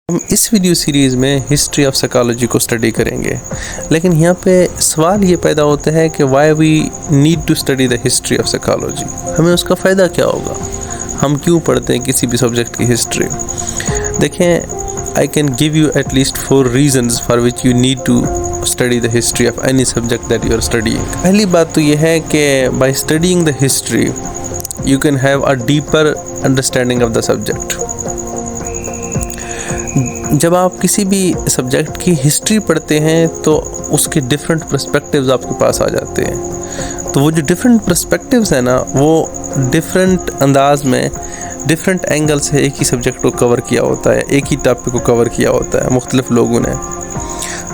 ہم اس video series میں history of psychology کو اسٹڈی کریں گے، لیکن یہاں پہ سوال یہ پیدا ہوتا ہے کہ why we need to study the history of psychology, ہمیں اس کا فائدہ کیا ہوگا، ہم کیوں پڑھتے ہیں کسی بھی سبجیکٹ کی ہسٹری۔ دیکھیں، I can give you at least 4 reasons for which you need to study the history of any subject that you are studying. پہلی بات تو یہ ہے کہ by studying the history you can have a deeper understanding of the subject. جب آپ کسی بھی سبجیکٹ کی ہسٹری پڑھتے ہیں تو اس کے ڈفرینٹ پرسپیکٹیوز آپ کے پاس آ جاتے ہیں، تو وہ جو ڈفرینٹ پرسپیکٹیوز ہیں نا، وہ ڈفرینٹ انداز میں ڈفرینٹ اینگل سے ایک ہی سبجیکٹ کو کور کیا ہوتا ہے، ایک ہی ٹاپک کو کور کیا ہوتا ہے مختلف لوگوں نے۔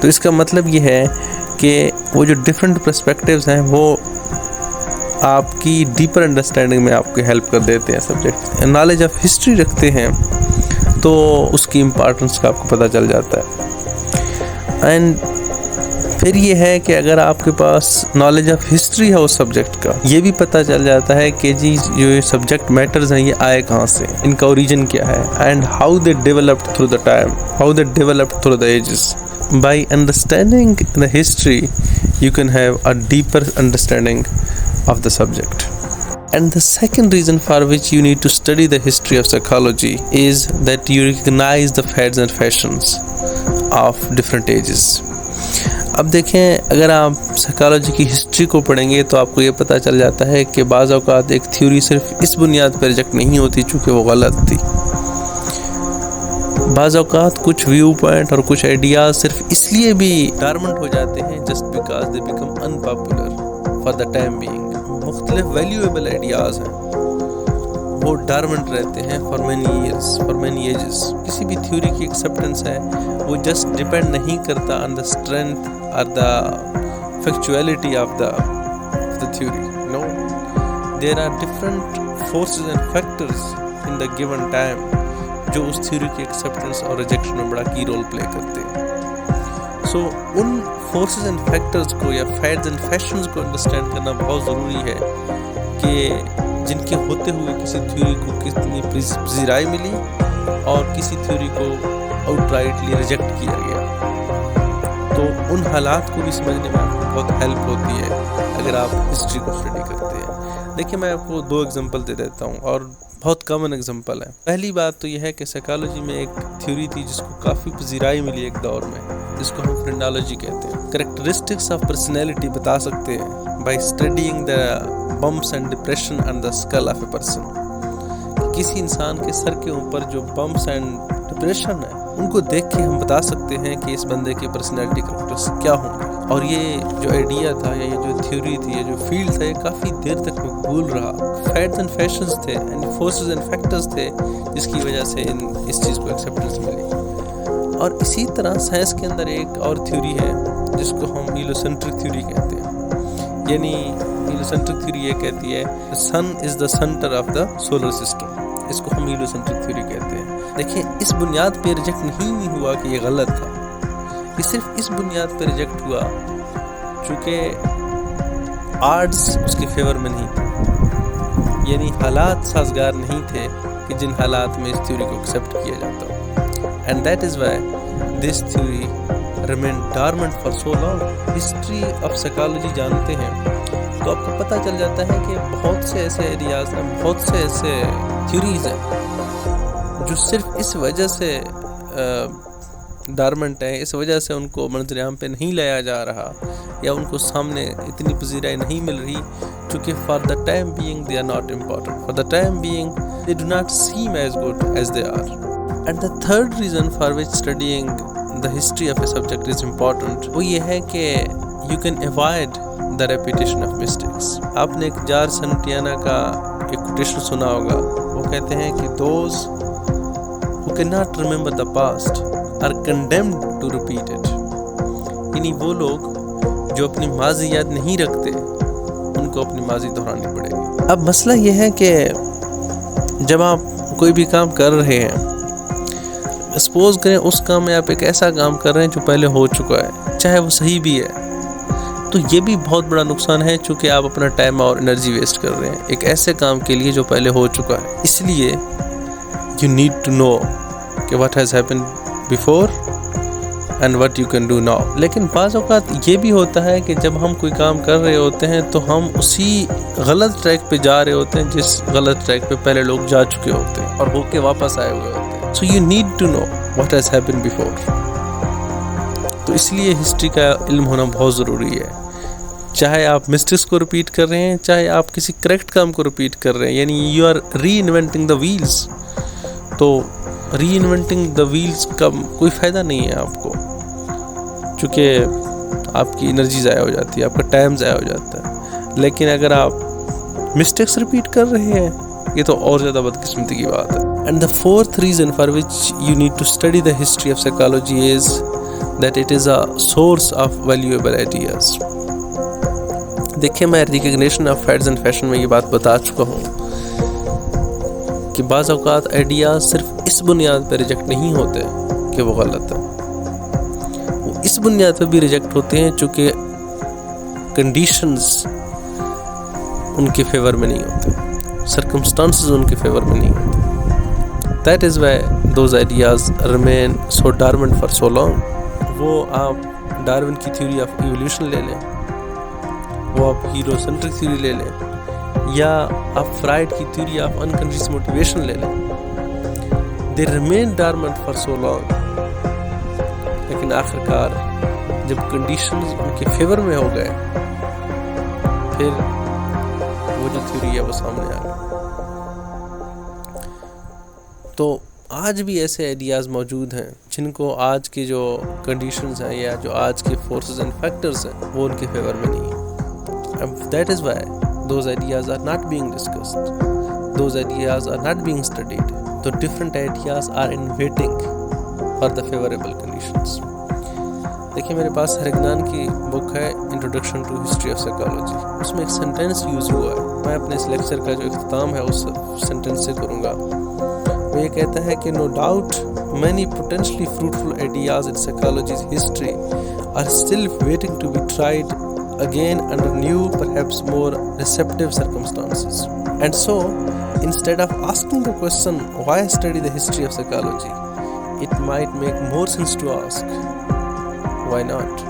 تو اس کا مطلب یہ ہے کہ وہ جو ڈفرینٹ پرسپیکٹیوز ہیں وہ آپ کی ڈیپر انڈرسٹینڈنگ میں آپ کو ہیلپ کر دیتے ہیں۔ سبجیکٹ نالج آف ہسٹری رکھتے ہیں تو اس کی امپارٹنس کا آپ کو پتہ چل جاتا ہے۔ اینڈ پھر یہ ہے کہ اگر آپ کے پاس نالج آف ہسٹری ہے اس سبجیکٹ کا، یہ بھی پتہ چل جاتا ہے کہ جی جو یہ سبجیکٹ میٹرز ہیں یہ آئے کہاں سے، ان کا اوریجن کیا ہے، and how they developed through the time, how they developed through the ages. By understanding the history you can have a deeper understanding of the subject. And the second reason for which you need to study the history of psychology is that you recognize the fads and fashions of different ages. اب دیکھیں، اگر آپ psychology کی history کو پڑھیں گے تو آپ کو یہ پتہ چل جاتا ہے کہ بعض اوقات ایک تھیوری صرف اس بنیاد پر ریجیکٹ نہیں ہوتی چونکہ وہ غلط تھی، بعض اوقات کچھ ویو پوائنٹ اور کچھ آئیڈیاز صرف اس لیے بھی ڈارمنٹ ہو جاتے ہیں just because they become unpopular for the time being. مختلف ویلیویبل آئیڈیاز ہیں وہ ڈارمنٹ رہتے ہیں for many years, for many ages. کسی بھی تھیوری کی ایکسیپٹنس ہے وہ جسٹ ڈپینڈ نہیں کرتا آن دا اسٹرینتھ اور the factuality of the theory, no, there are different forces and factors in the given time جو اس تھیوری کی ایکسیپٹنس اور ریجیکشن میں بڑا کی رول پلے کرتے ہیں۔ سو ان فورسز اینڈ فیکٹرز کو یا فیڈز اینڈ فیشنز کو انڈرسٹینڈ کرنا بہت ضروری ہے کہ جن کے ہوتے ہوئے کسی تھیوری کو کتنی پذیرائی ملی اور کسی تھیوری کو آؤٹ رائٹلی ریجیکٹ کیا گیا۔ تو ان حالات کو بھی سمجھنے میں آپ کو بہت ہیلپ ہوتی ہے اگر آپ ہسٹری کو اسٹڈی کرتے ہیں۔ دیکھیں، میں آپ کو 2 ایگزامپل دے دیتا ہوں اور بہت کامن ایگزامپل ہے۔ پہلی بات تو یہ ہے کہ سائیکالوجی میں ایک تھیوری تھی جس کو کافی پذیرائی ملی ایک دور میں، جس کو ہم فرینڈالوجی کہتے ہیں۔ کریکٹرسٹکس آف پرسنالٹی بتا سکتے ہیں by studying the bumps and depression on the skill of a person. کسی انسان کے سر کے اوپر جو بمپس اینڈ ڈپریشن ہے ان کو دیکھ کے ہم بتا سکتے ہیں کہ اس بندے کی پرسنالٹی کریکٹرسٹکس کیا ہوں گے۔ اور یہ جو آئیڈیا تھا یا یہ جو تھیوری تھی، یہ جو فیلڈ تھا، یہ کافی دیر تک مقبول رہا۔ فیڈز اینڈ فیشنز تھے، اینڈ فورسز اینڈ فیکٹرز تھے جس کی وجہ سے اس چیز کو ایکسیپٹنس ملی۔ اور اسی طرح سائنس کے اندر ایک اور تھیوری ہے جس کو ہم ہیلوسینٹرک تھیوری کہتے ہیں، یعنی ہیلوسینٹرک تھیوری یہ کہتی ہے sun is the centre of the solar system, اس کو ہم ہیلوسینٹرک تھیوری کہتے ہیں۔ دیکھیں، اس بنیاد پہ ریجیکٹ نہیں ہوا کہ یہ غلط تھا، یہ صرف اس بنیاد پہ ریجیکٹ ہوا چونکہ آرڈز اس کے فیور میں نہیں تھے، یعنی حالات سازگار نہیں تھے کہ جن حالات میں اس تھیوری کو ایکسیپٹ کیا جاتا ہو۔ And that is why this theory remain dormant for so long. History of psychology جانتے ہیں تو آپ کو پتہ چل جاتا ہے کہ بہت سے ایسے ایریاز ہیں، بہت سے ایسے تھیوریز ہیں جو صرف اس وجہ سے ڈارمنٹ ہیں، اس وجہ سے ان کو منظر عام پہ نہیں لایا جا رہا یا ان کو سامنے اتنی پذیرائی نہیں مل رہی چونکہ for the time being they are not important, for the time being they do not seem as good as they are. And the third reason for which studying the history of a subject is important وہ یہ ہے کہ you can avoid the repetition of mistakes. آپ نے ایک George سنٹیانا کا ایک quotation سنا ہوگا، وہ کہتے ہیں کہ those who cannot remember the past are condemned to repeat it، یعنی وہ لوگ جو اپنی ماضی یاد نہیں رکھتے ان کو اپنی ماضی دہرانی پڑے گی۔ اب مسئلہ یہ ہے کہ جب آپ کوئی بھی کام کر رہے ہیں، سپوز کریں اس کام میں آپ ایک ایسا کام کر رہے ہیں جو پہلے ہو چکا ہے، چاہے وہ صحیح بھی ہے، تو یہ بھی بہت بڑا نقصان ہے چونکہ آپ اپنا ٹائم اور انرجی ویسٹ کر رہے ہیں ایک ایسے کام کے لیے جو پہلے ہو چکا ہے۔ اس لیے you need to know کہ what has happened before and what you can do now. لیکن بعض اوقات یہ بھی ہوتا ہے کہ جب ہم کوئی کام کر رہے ہوتے ہیں تو ہم اسی غلط ٹریک پہ جا رہے ہوتے ہیں جس غلط ٹریک پہ پہلے لوگ جا چکے ہوتے ہیں اور ہو کے واپس آئے ہوئے ہوتے ہیں. So you need to know what has happened before. تو اس لیے ہسٹری کا علم ہونا بہت ضروری ہے. چاہے آپ مسٹیکس کو رپیٹ کر رہے ہیں، چاہے آپ کسی کریکٹ کام کو رپیٹ کر رہے ہیں، یعنی you are reinventing the wheels. تو ری انوینٹنگ دا ویلز کا کوئی فائدہ نہیں ہے آپ کو، چونکہ آپ کی انرجی ضائع ہو جاتی ہے، آپ کا ٹائم ضائع ہو جاتا ہے. لیکن اگر آپ مسٹیکس رپیٹ کر رہے ہیں یہ تو اور زیادہ بدقسمتی کی بات ہے. And the fourth reason for which you need to study the history of psychology is that it is a source of valuable ideas. دیکھیں میں recognition of fads and fashion میں یہ بات بتا چکا ہوں کہ بعض اوقات آئیڈیاز صرف اس بنیاد پہ ریجیکٹ نہیں ہوتے کہ وہ غلط ہے، وہ اس بنیاد پہ بھی ریجیکٹ ہوتے ہیں چونکہ کنڈیشنز ان کے فیور میں نہیں ہوتے، سرکمسٹانسز ان کے فیور میں نہیں ہوتے. That is Y those ideas remain so dormant for so long. وہ آپ ڈارون کی تھیوری آف ایولیوشن لے لیں، وہ آپ ہیرو سینٹرک تھیوری لے لیں، یا آپ فرائڈ کی تھیوری آف انکانشیس موٹیویشن لے لیں. They remain dormant for so long, لیکن آخر کار جب کنڈیشنز ان کے فیور میں ہو گئے پھر وہ جو تھیوری ہے وہ سامنے آ گئی. تو آج بھی ایسے آئیڈیاز موجود ہیں جن کو آج کی جو کنڈیشنز ہیں یا جو آج کے فورسز اینڈ فیکٹرز ہیں وہ ان کے فیور میں نہیں ہیں. That is why those ideas are not being discussed. Those ideas are not being studied. The different ideas are in waiting for the favorable conditions. دیکھیں میرے پاس ہرگنان کی بک ہے introduction to history of psychology. اس میں ایک sentence use ہوا ہے، میں اپنے اس لیکچر کا جو اختتام ہے اس سینٹینس سے کروں گا. وہ یہ کہتا ہے کہ no doubt many potentially fruitful ideas in psychology's history are still waiting to be tried again under new, perhaps more receptive circumstances. And so, instead of asking the question, why study the history of psychology, it might make more sense to ask, why not?